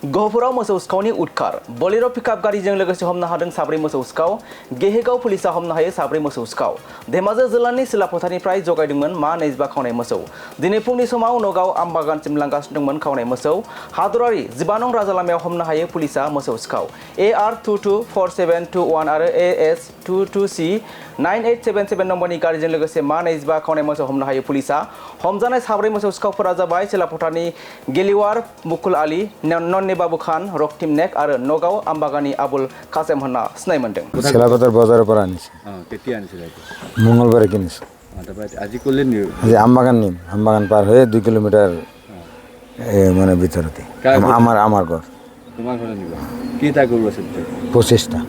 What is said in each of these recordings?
गहपुराव मोसौ सिखावनि उदखार बलेर' पिकआप गारिजों लोगोसे हमनो हादों साब्रै मोसौ सिखाव गेहेगाव पुलिसा हमनो हायो साब्रै मोसौ सिखाव धेमाजि जिल्लानि सिला फोथारनिफ्राय जगायदोंमोन मा 22 खावनाय मोसौ दिनै फुंनि समाव नगाव आमबागानसिम लांगासिनो दंमोन खावनाय मोसौ हादरारि 15 नं राजा लामायाव हमनो हायो पुलिसा मोसौ सिखाव AR224721 आरो AS22C 9877 नम्बरनि गारिजों लोगोसे मा 22 खावनाय मोसौ हमनो हायो पुलिसा हमजानाय साब्रै मोसौ सिखावफोरा जाबाय सिला फोथारनि गेलिवार मुकुल आली नन्ने बाबू खान रक्तिम नेक आरो नगाव आमबागानी आबुल कासेम होनना सिनाय मोनदों सिलापथार बाजारार পৰা আনিছে কেতিয়া আনিছিল মঙ্গলবাৰে কিনিছো আজি কলে নি আজি আমবাগান পার হয়ে 2 কিলোমিটার মানে ভিতরতে আমার ঘর তোমার ঘরে নিব কি তা গরু আছে 25টা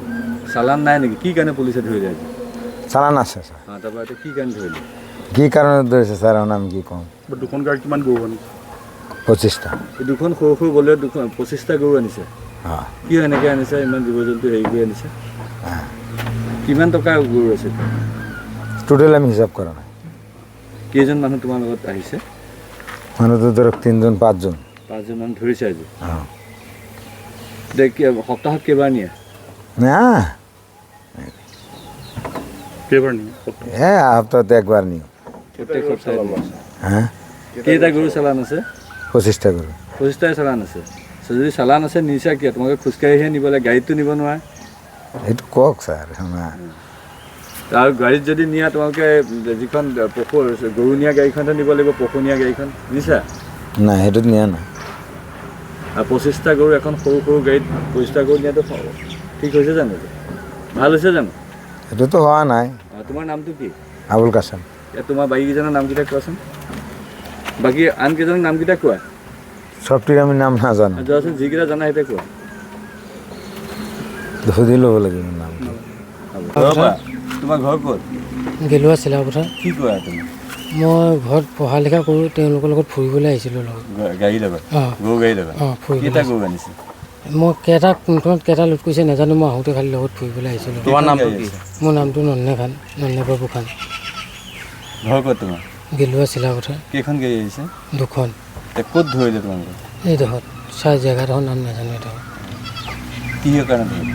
চালান নাই নাকি কি কারণে পুলিশে ধরে যায় চালান আছে স্যার হ্যাঁ তারপর এটা কি কারণে ধরলি কি কারণে ধরেছে স্যার আমি কি কম দুখন গাড়ি কিমান গরু আনি 25টা এই দুখন সৰু বলে দুখন 25টা গৰু আনিছে হ্যাঁ কি এনেকে আনিছে ইমান জীৱ জন্তু হেৰি কৰি আনিছে কিমান টকা গৰু আছে টোটাল আমি হিসাব কৰা নাই কেইজন মানুহ তোমাৰ লগত আহিছে মানুহ তো ধৰক 3 জন 5 জন মানুহ ধৰিছে আজি হ্যাঁ দেখ সপ্তাহত কেইবাৰ নিয়ে না কেইবাৰ নিয়ে হ্যাঁ সপ্তাহত একবাৰ নিও প্ৰত্যেক সপ্তাহত হ্যাঁ কেইটা গরু চালান আছে 25টা করে 25টাই চালান আছে যদি চালান আছে নিচা কিয় তোমাকে খোজকাঢ়িহে নিবলৈ গাড়ীতো নিব নোৱাৰে এইটো কক স্যাৰ শুনা আৰু গাড়ীত যদি নিয়া তোমালোকে যিখন পশু গৰু নিয়া গাড়ীখনতে নিব লাগিব পশু নিয়া গাড়ীখন নিছা না সেইটোত নিয়া না আৰু 25টা গৰু এখন সৰু গাড়ীত 25টা গৰু নিয়াটো ঠিক হৈছে জানো ভাল হৈছে জানো এইটোতো হোৱা নাই তোমাৰ নামটো কি আবুল কাসেম তোমাৰ বাকীকেইজনৰ নামকেইটা কোৱাচোন বাকী আন কেইজনৰ নামকেইটা কোৱা সবটিৰ আমি নাম নাজানো যোৱাচোন যিকেইটা জানা সেইটা কোৱা সুধি ল'ব লাগিব নাম তোমাৰ ঘৰ ক'ত গেলুৱা চিলাপথাৰ কি কৰা তুমি মই ঘৰত পঢ়া লিখা কৰোঁ তেওঁলোকৰ লগত ফুৰিবলৈ আহিছিলোঁ লগত গাড়ী লগত গৰু গাড়ী লগত কেইটা গৰু আনিছে মই কোনখনত কেইটা লোড কৰিছে নাজানো মই আহোঁতে খালি লগত ফুৰিবলৈ আহিছিলোঁ তোমাৰ নামটো কি মোৰ নামটো নন্নে বাবু খান ঘৰ ক'ত তোমাৰ গেলুৱা চিলাপথাৰ কেইখন গাড়ী আহিছে দুখন ক'ত ধৰিলে তোমালোকে এইডোখৰত চাই জেগাডোখৰ নাম নাজানো এইডোখৰ কিহৰ কাৰণে ধৰিলে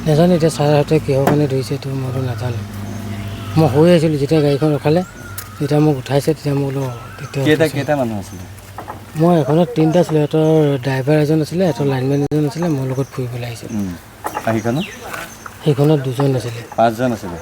নাজানো এতিয়া ছাৰহঁতে কিহৰ কাৰণে ধৰিছে এইটো মইতো নাজানো মই শুই আহিছিলোঁ যেতিয়া গাড়ীখন ৰখালে যেতিয়া মোক উঠাইছে তেতিয়া মই বোলো কেইটা মানুহ আছিলে মই এখনত 3টা আছিলোঁ সিহঁতৰ ড্ৰাইভাৰ এজন আছিলে সিহঁতৰ লাইনমেন এজন আছিলে মোৰ লগত ফুৰিবলৈ আহিছিল সেইখনত 2জন আছিলে 5জন আছিলে